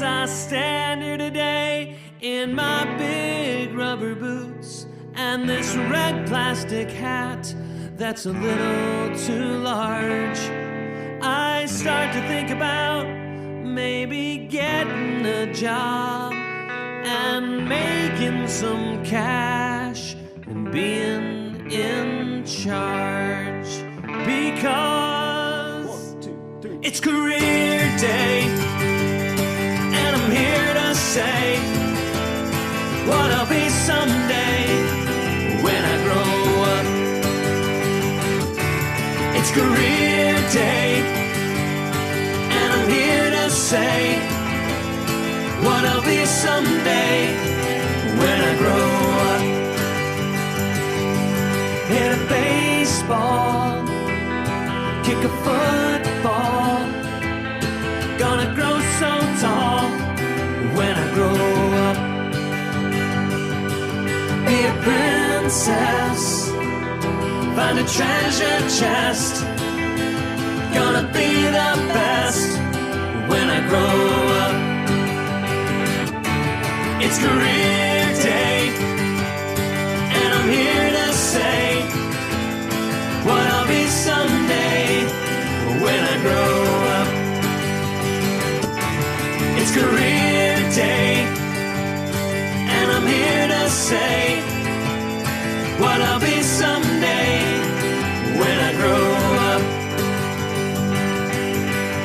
as I stand here today in my big rubber boots and this red plastic hat that's a little too large, I start to think about maybe getting a job and making some cash and being in charge, because it's career day and I'm here to say what I'll be someday when I grow up. It's career day and I'm here to say what I'll be someday when I grow up. Hit a baseball, kick a football, gonna grow so tall when I grow up. Be a princess, find a treasure chest, gonna be the best when I grow up. It's career day and I'm here to say what I'll be someday when I grow up. It's career day and I'm here to say what I'll be someday when I grow up.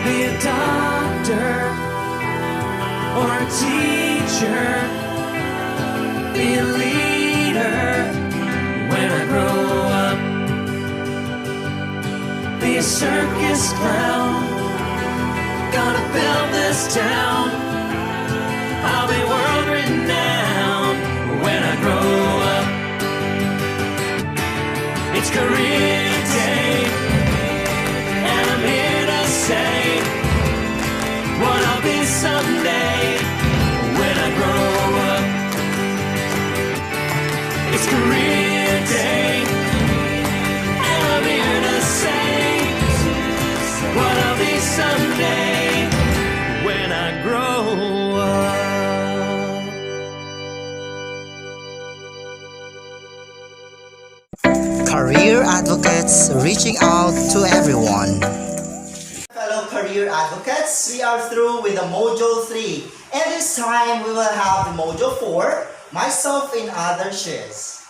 Be a doctor or a teacher, be a leader when I grow up. Be a circus clown, gonna build this town, I'll be world renowned when I grow up. It's career day and I'm here to say what I'll be someday when I grow up. It's career day and I'm here to say what I'll be someday when I grow up. Career Advocates reaching out to everyone. Fellow career advocates, we are through with the Module 3, and this time we will have the Module 4, Myself in Other Shoes.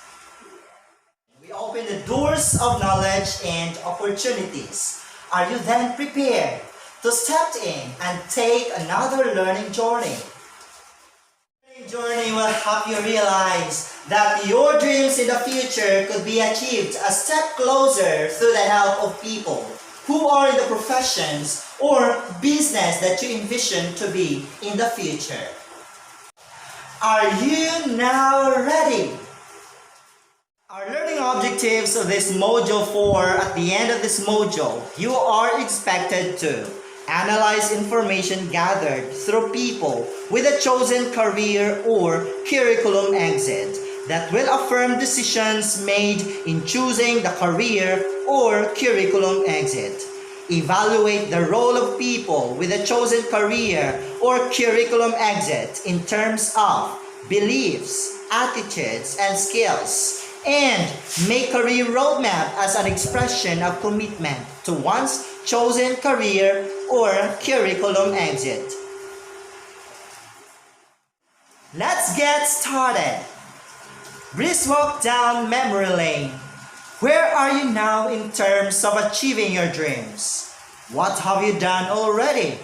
We open the doors of knowledge and opportunities. Are you then prepared to step in and take another learning journey? Learning journey will help you realize that your dreams in the future could be achieved a step closer through the help of people who are in the professions or business that you envision to be in the future. Are you now ready? Our learning objectives of this Module 4, at the end of this module, you are expected to analyze information gathered through people with a chosen career or curriculum exit that will affirm decisions made in choosing the career or curriculum exit. Evaluate the role of people with a chosen career or curriculum exit in terms of beliefs, attitudes, and skills. And make career roadmap as an expression of commitment to one's chosen career or curriculum exit. Let's get started. Brisk walk down memory lane. Where are you now in terms of achieving your dreams? What have you done already?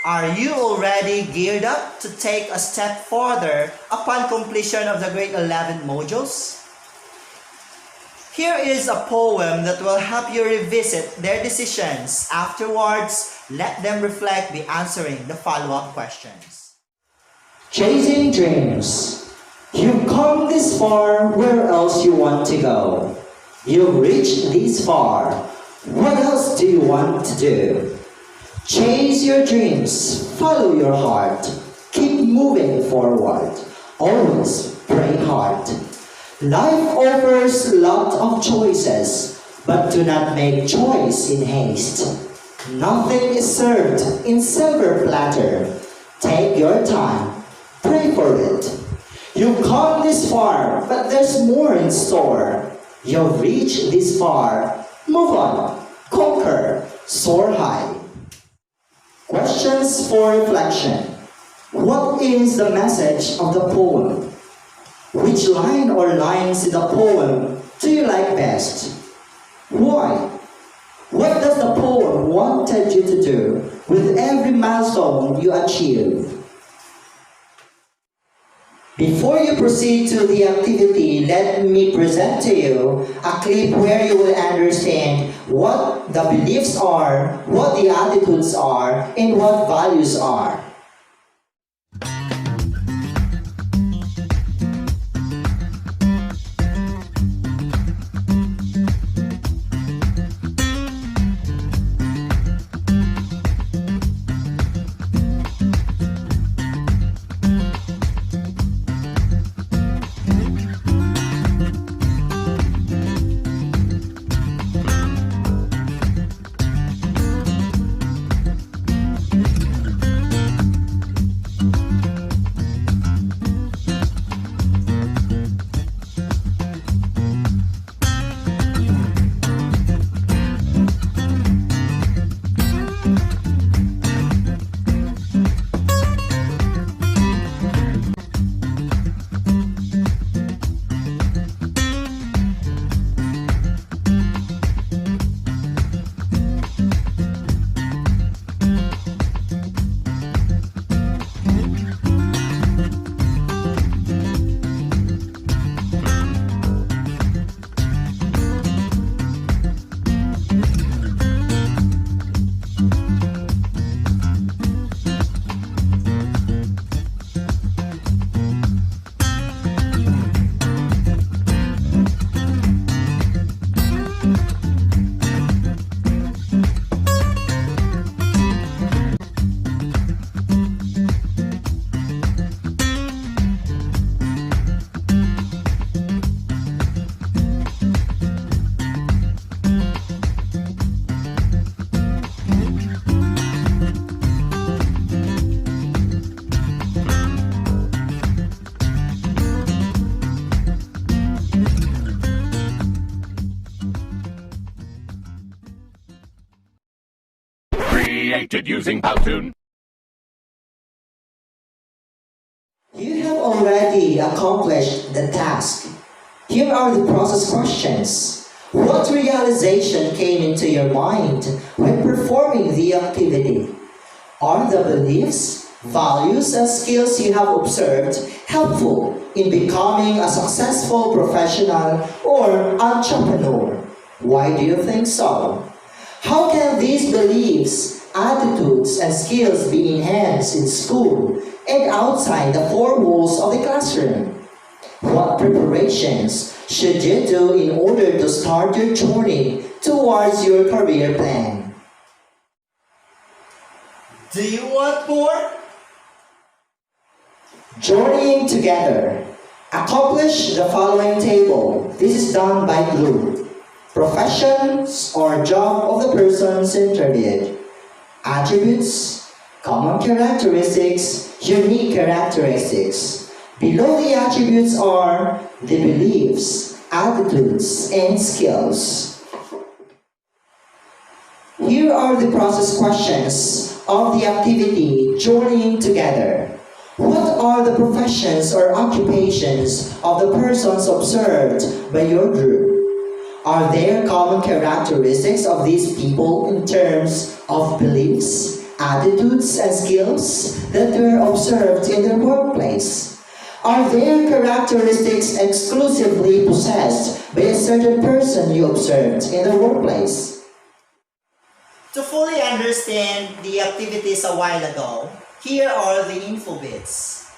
Are you already geared up to take a step further upon completion of the grade 11 modules? Here is a poem that will help you revisit their decisions. Afterwards, let them reflect by answering the follow-up questions. Chasing dreams. You've come this far, where else you want to go? You've reached this far, what else do you want to do? Chase your dreams, follow your heart, keep moving forward, always pray hard. Life offers lots of choices, but do not make choice in haste. Nothing is served in silver platter. Take your time. Pray for it. You've come this far, but there's more in store. You've reached this far. Move on. Conquer. Soar high. Questions for reflection. What is the message of the poem? Which line or lines in the poem do you like best? Why? What does the poem wanted you to do with every milestone you achieve? Before you proceed to the activity, let me present to you a clip where you will understand what the beliefs are, what the attitudes are, and what values are. Created using Powtoon. You have already accomplished the task. Here are the process questions. What realization came into your mind when performing the activity? Are the beliefs, values, and skills you have observed helpful in becoming a successful professional or entrepreneur? Why do you think so? How can these beliefs, attitudes, and skills be enhanced in school and outside the four walls of the classroom? What preparations should you do in order to start your journey towards your career plan? Do you want more? Journeying together. Accomplish the following table. This is done by group. Professions or job of the persons interviewed. Attributes, common characteristics, unique characteristics. Below the attributes are the beliefs, attitudes, and skills. Here are the process questions of the activity Journeying Together. What are the professions or occupations of the persons observed by your group? Are there common characteristics of these people in terms of beliefs, attitudes, and skills that were observed in their workplace? Are there characteristics exclusively possessed by a certain person you observed in the workplace? To fully understand the activities a while ago, here are the info bits.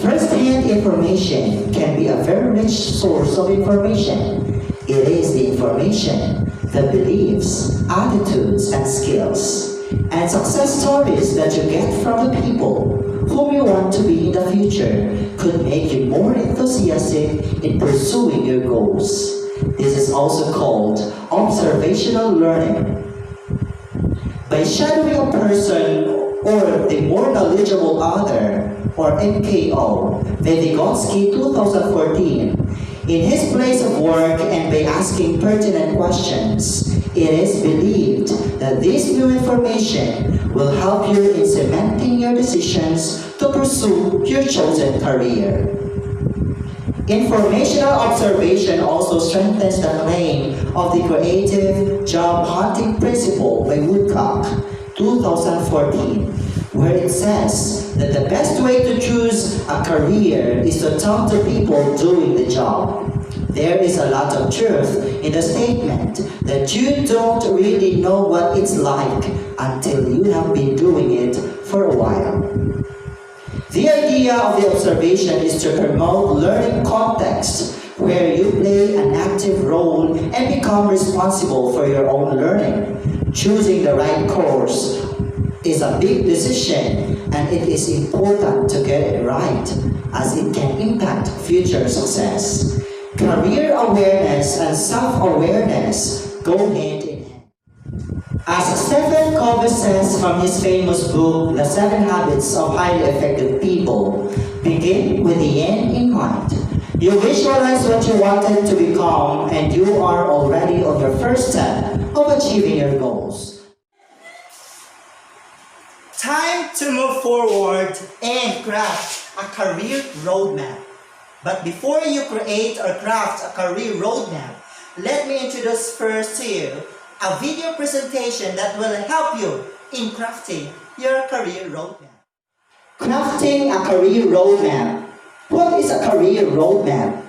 First-hand information can be a very rich source of information. It is the information, the beliefs, attitudes, and skills, and success stories that you get from the people whom you want to be in the future could make you more enthusiastic in pursuing your goals. This is also called observational learning. by shadowing a person or the more knowledgeable other, or MKO, Vygotsky 2014, in his place of work and by asking pertinent questions. It is believed that this new information will help you in cementing your decisions to pursue your chosen career. Informational observation also strengthens the claim of the creative job hunting principle by Woodcock, 2014, where it says that the best way to choose a career is to talk to people doing the job. There is a lot of truth in the statement that you don't really know what it's like until you have been doing it for a while. The idea of the observation is to promote learning context where you play an active role and become responsible for your own learning. Choosing the right course is a big decision, and it is important to get it right as it can impact future success. Career awareness and self-awareness go hand in hand. As Stephen Covey says from his famous book, The 7 Habits of Highly Effective People, begin with the end in mind. You visualize what you wanted to become, and you are already on your first step of achieving your goals. Time to move forward and craft a career roadmap. But before you create or craft a career roadmap, let me introduce first to you a video presentation that will help you in crafting your career roadmap. Crafting a career roadmap. What is a career roadmap?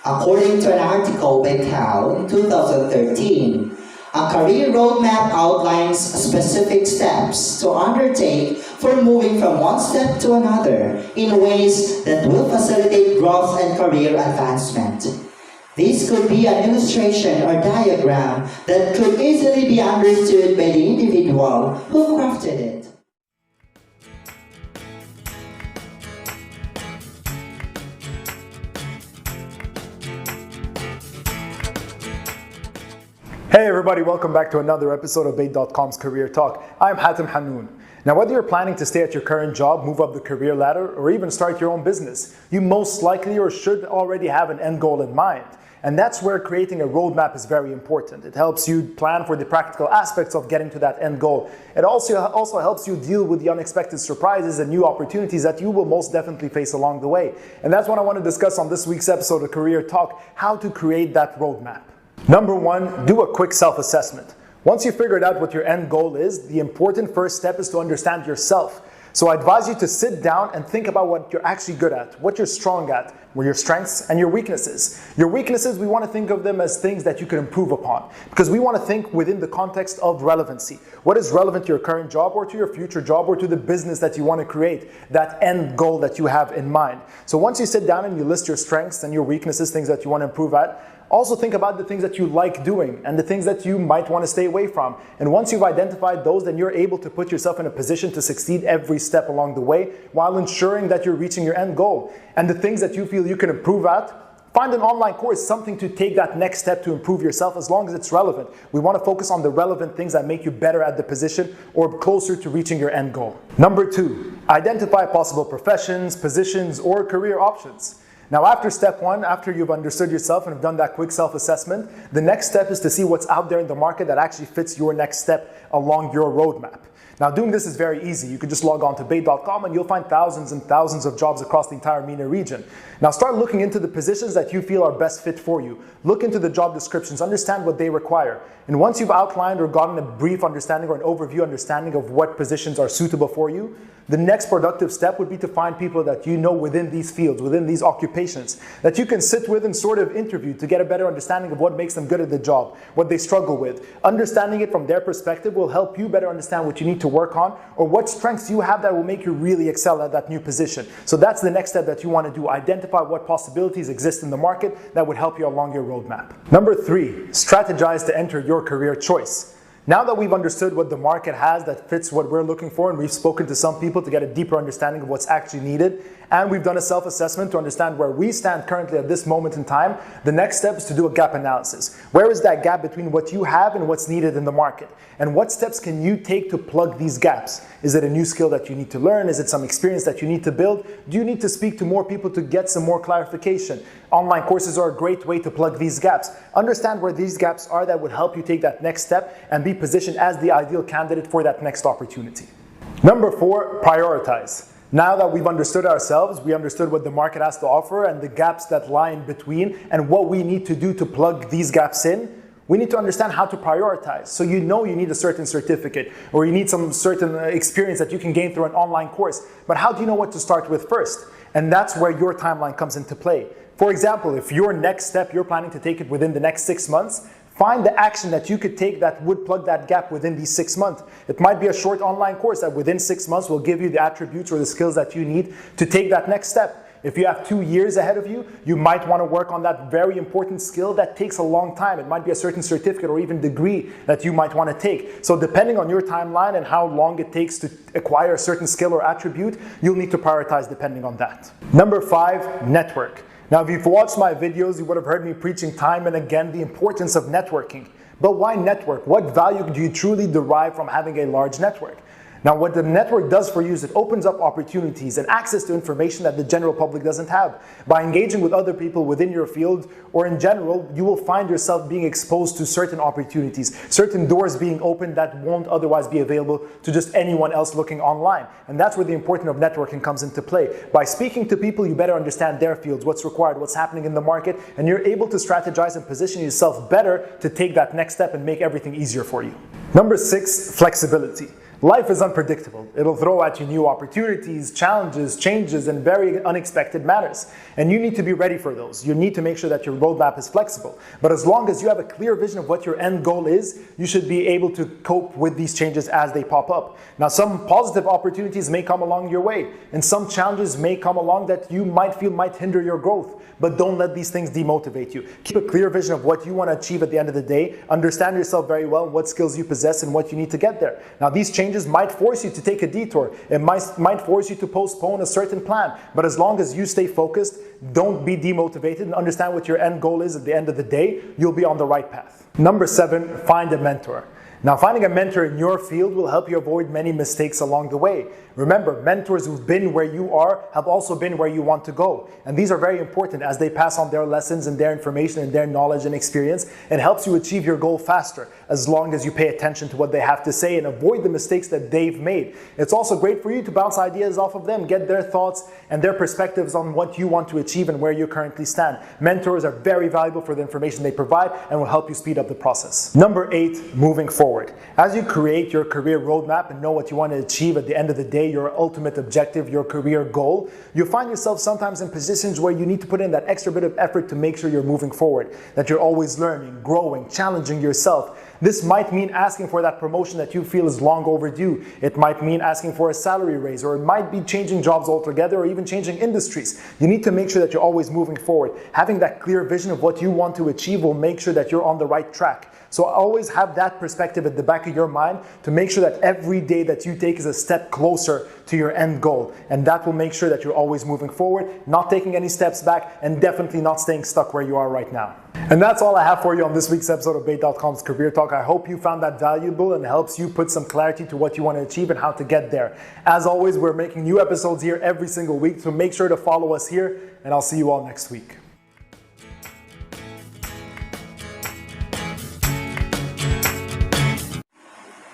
According to an article by Cal in 2013, a career roadmap outlines specific steps to undertake for moving from one step to another in ways that will facilitate growth and career advancement. This could be an illustration or diagram that could easily be understood by the individual who crafted it. Hey everybody, welcome back to another episode of Bayt.com's Career Talk. I'm Hatem Hanoun. Now whether you're planning to stay at your current job, move up the career ladder, or even start your own business, you most likely or should already have an end goal in mind. And that's where creating a roadmap is very important. It helps you plan for the practical aspects of getting to that end goal. It also helps you deal with the unexpected surprises and new opportunities that you will most definitely face along the way. And that's what I want to discuss on this week's episode of Career Talk, how to create that roadmap. Number 1, do a quick self-assessment. Once you figured out what your end goal is, the important first step is to understand yourself. So I advise you to sit down and think about what you're actually good at, what you're strong at, what your strengths and your weaknesses. Your weaknesses, we want to think of them as things that you can improve upon, because we want to think within the context of relevancy. What is relevant to your current job or to your future job or to the business that you want to create, that end goal that you have in mind. So once you sit down and you list your strengths and your weaknesses, things that you want to improve at, also think about the things that you like doing and the things that you might want to stay away from. And once you've identified those, then you're able to put yourself in a position to succeed every step along the way while ensuring that you're reaching your end goal. And the things that you feel you can improve at, find an online course, something to take that next step to improve yourself as long as it's relevant. We want to focus on the relevant things that make you better at the position or closer to reaching your end goal. Number 2, identify possible professions, positions, or career options. Now after step 1, after you've understood yourself and have done that quick self-assessment, the next step is to see what's out there in the market that actually fits your next step along your roadmap. Now doing this is very easy. You can just log on to Bayt.com and you'll find thousands and thousands of jobs across the entire MENA region. Now start looking into the positions that you feel are best fit for you. Look into the job descriptions, understand what they require. And once you've outlined or gotten a brief understanding or an overview understanding of what positions are suitable for you, the next productive step would be to find people that you know within these fields, within these occupations, that you can sit with and sort of interview to get a better understanding of what makes them good at the job, what they struggle with. Understanding it from their perspective will help you better understand what you need to work on or what strengths you have that will make you really excel at that new position. So that's the next step that you want to do. Identify what possibilities exist in the market that would help you along your roadmap. Number 3, strategize to enter your career choice. Now that we've understood what the market has that fits what we're looking for, and we've spoken to some people to get a deeper understanding of what's actually needed, and we've done a self-assessment to understand where we stand currently at this moment in time, the next step is to do a gap analysis. Where is that gap between what you have and what's needed in the market? And what steps can you take to plug these gaps? Is it a new skill that you need to learn? Is it some experience that you need to build? Do you need to speak to more people to get some more clarification? Online courses are a great way to plug these gaps. Understand where these gaps are that would help you take that next step and be positioned as the ideal candidate for that next opportunity. Number 4, prioritize. Now that we've understood ourselves, we understood what the market has to offer and the gaps that lie in between and what we need to do to plug these gaps in, we need to understand how to prioritize. So you know you need a certain certificate or you need some certain experience that you can gain through an online course. But how do you know what to start with first? And that's where your timeline comes into play. For example, if your next step, you're planning to take it within the next 6 months, find the action that you could take that would plug that gap within these 6 months. It might be a short online course that within 6 months will give you the attributes or the skills that you need to take that next step. If you have 2 years ahead of you, you might want to work on that very important skill that takes a long time. It might be a certain certificate or even degree that you might want to take. So depending on your timeline and how long it takes to acquire a certain skill or attribute, you'll need to prioritize depending on that. Number 5, network. Now, if you've watched my videos, you would have heard me preaching time and again the importance of networking. But why network? What value do you truly derive from having a large network? Now, what the network does for you is it opens up opportunities and access to information that the general public doesn't have. By engaging with other people within your field or in general, you will find yourself being exposed to certain opportunities, certain doors being opened that won't otherwise be available to just anyone else looking online. And that's where the importance of networking comes into play. By speaking to people, you better understand their fields, what's required, what's happening in the market, and you're able to strategize and position yourself better to take that next step and make everything easier for you. Number 6, flexibility. Life is unpredictable. It'll throw at you new opportunities, challenges, changes, in very unexpected manners. And you need to be ready for those. You need to make sure that your roadmap is flexible. But as long as you have a clear vision of what your end goal is, you should be able to cope with these changes as they pop up. Now, some positive opportunities may come along your way, and some challenges may come along that you might feel might hinder your growth. But don't let these things demotivate you. Keep a clear vision of what you want to achieve at the end of the day. Understand yourself very well, what skills you possess, and what you need to get there. Now, these changes might force you to take a detour. It might force you to postpone a certain plan. But as long as you stay focused, don't be demotivated, and understand what your end goal is at the end of the day, you'll be on the right path. Number 7, find a mentor. Now, finding a mentor in your field will help you avoid many mistakes along the way. Remember, mentors who've been where you are have also been where you want to go. And these are very important as they pass on their lessons and their information and their knowledge and experience. It helps you achieve your goal faster as long as you pay attention to what they have to say and avoid the mistakes that they've made. It's also great for you to bounce ideas off of them, get their thoughts and their perspectives on what you want to achieve and where you currently stand. Mentors are very valuable for the information they provide and will help you speed up the process. Number 8, moving forward. As you create your career roadmap and know what you want to achieve at the end of the day, your ultimate objective, your career goal, you'll find yourself sometimes in positions where you need to put in that extra bit of effort to make sure you're moving forward, that you're always learning, growing, challenging yourself. This might mean asking for that promotion that you feel is long overdue. It might mean asking for a salary raise, or it might be changing jobs altogether or even changing industries. You need to make sure that you're always moving forward. Having that clear vision of what you want to achieve will make sure that you're on the right track. So always have that perspective at the back of your mind to make sure that every day that you take is a step closer to your end goal. And that will make sure that you're always moving forward, not taking any steps back, and definitely not staying stuck where you are right now. And that's all I have for you on this week's episode of Bait.com's Career Talk. I hope you found that valuable and helps you put some clarity to what you want to achieve and how to get there. As always, we're making new episodes here every single week, so make sure to follow us here, and I'll see you all next week.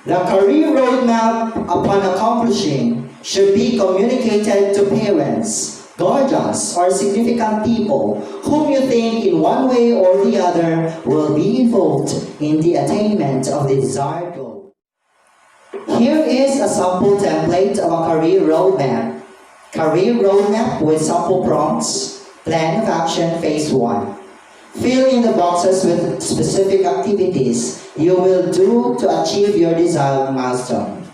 The career roadmap upon accomplishing should be communicated to parents, guardians, or significant people whom you think in one way or the other will be involved in the attainment of the desired goal. Here is a sample template of a career roadmap. Career roadmap with sample prompts. Plan of action phase 1. Fill in the boxes with specific activities you will do to achieve your desired milestone.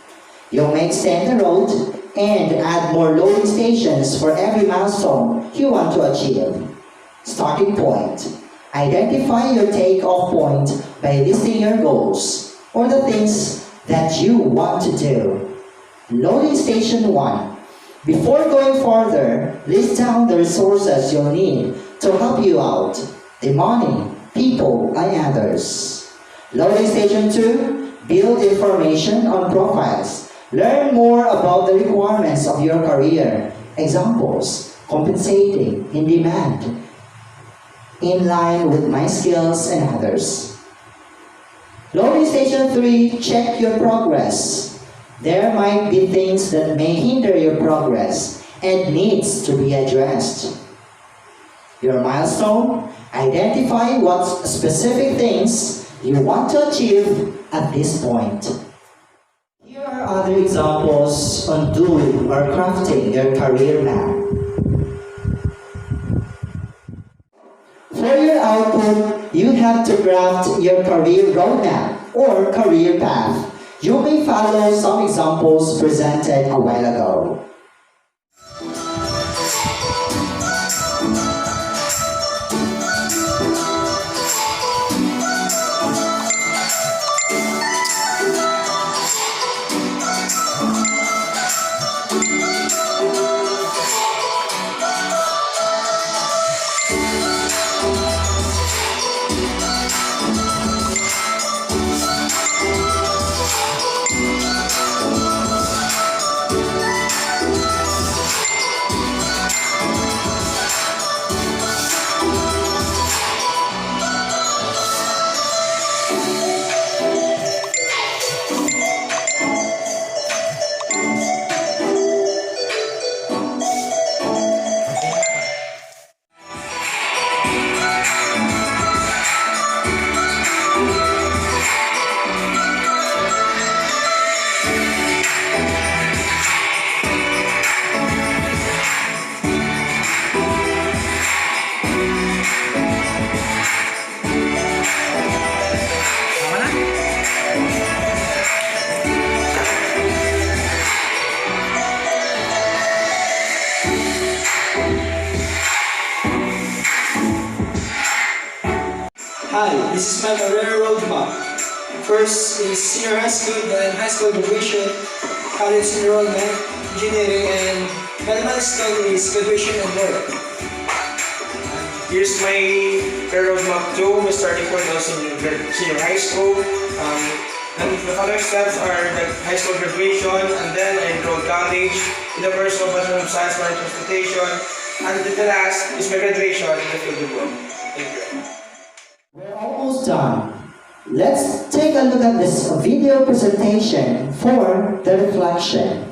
You may extend the road and add more loading stations for every milestone you want to achieve. Starting point. Identify your take-off point by listing your goals. or the things that you want to do. Loading station 1. Before going further, list down the resources you'll need to help you out. The money, people, and others. Loading station 2. Build information on profiles. Learn more about the requirements of your career. Examples, compensating, in demand, in line with my skills and others. Loading station 3, check your progress. There might be things that may hinder your progress and needs to be addressed. Your milestone, identify what specific things you want to achieve at this point. Here are other examples on doing or crafting your career map. For your output, you have to craft your career roadmap or career path. You may follow some examples presented a while ago. Hi, this is my career roadmap. First is senior high school, then high school graduation, college enrollment, engineering, and my milestone is graduation and work. Here's my career roadmap too. We're starting from senior high school. And the following steps are the high school graduation, and then I enroll college in the first of Bachelor of Science for Transportation, and the last is my graduation in the field of work. Thank you. We're almost done. Let's take a look at this video presentation for the reflection.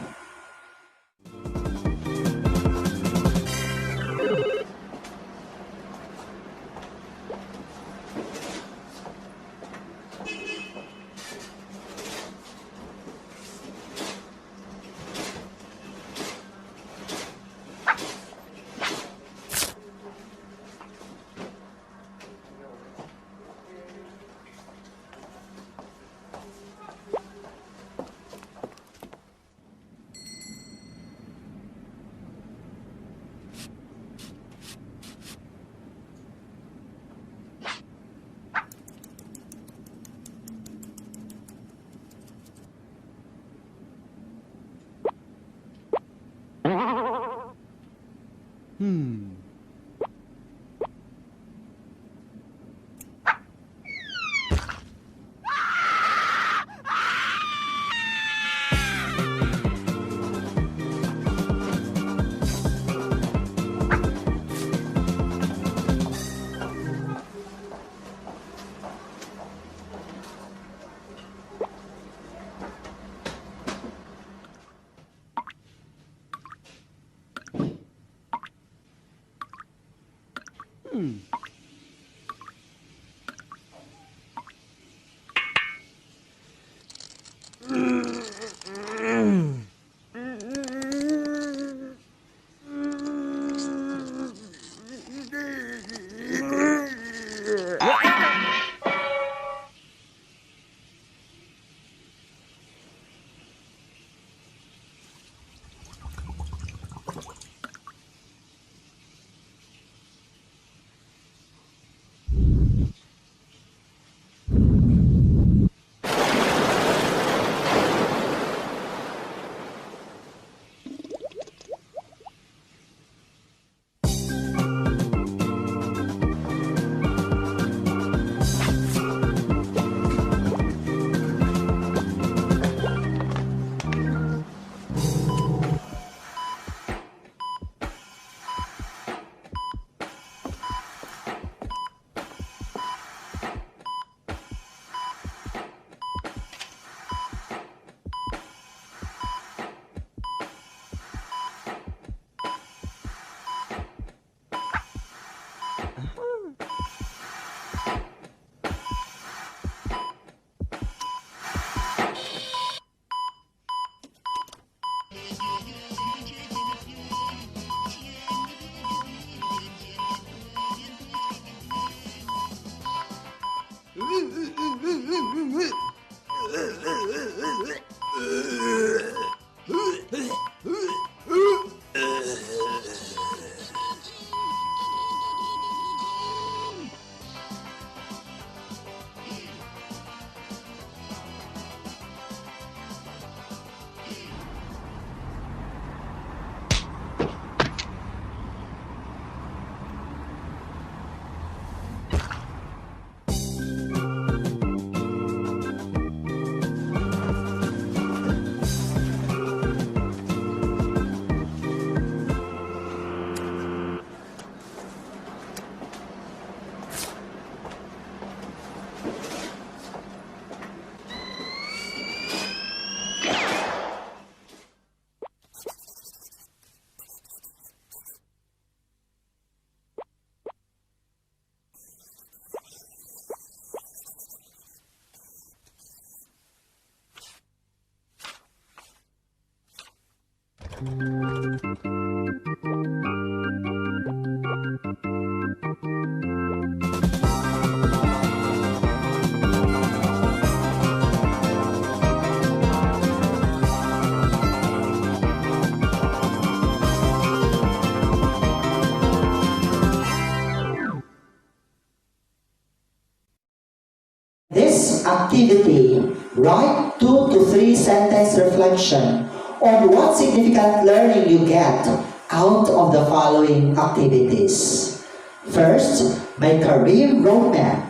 This activity, write 2 to 3 sentence reflection on what significant learning you get out of the following activities. First, my career roadmap.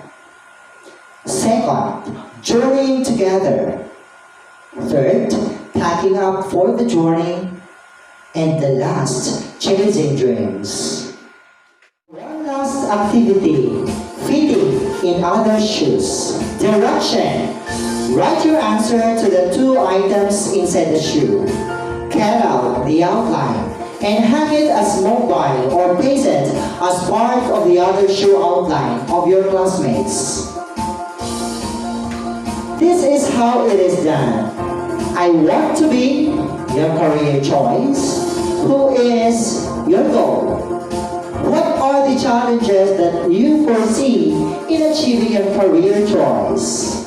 Second, journeying together. Third, packing up for the journey. And the last, chasing dreams. One last activity, fitting in other shoes. Direction. Write your answer to the 2 items inside the shoe. Cut out the outline and hang it as mobile or paste it as part of the other shoe outline of your classmates. This is how it is done. I want to be your career choice. Who is your goal? What are the challenges that you foresee in achieving your career choice?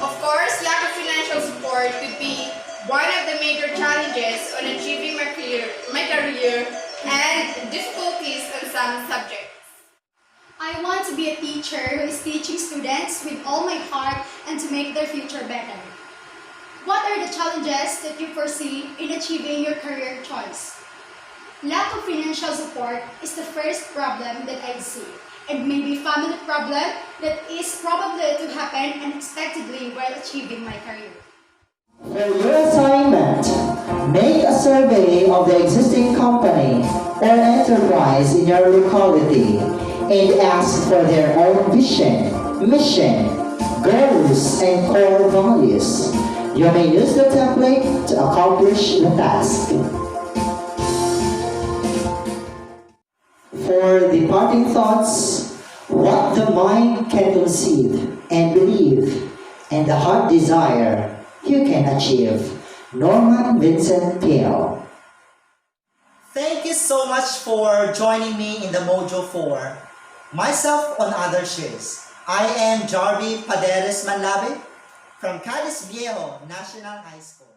Of course, lack of financial support could be one of the major challenges on achieving my career and difficulties on some subjects. I want to be a teacher who is teaching students with all my heart and to make their future better. What are the challenges that you foresee in achieving your career choice? Lack of financial support is the first problem that I see, and maybe family problem that is probably to happen unexpectedly while achieving my career. For your assignment, make a survey of the existing company or enterprise in your locality and ask for their own vision, mission, goals, and core values. You may use the template to accomplish the task. For the parting thoughts, what the mind can conceive and believe, and the heart desire, you can achieve. Norman Vincent Peale. Thank you so much for joining me in the Mojo 4. Myself on other shiz. I am Jarby Paderes Manlabe from Cadiz Viejo National High School.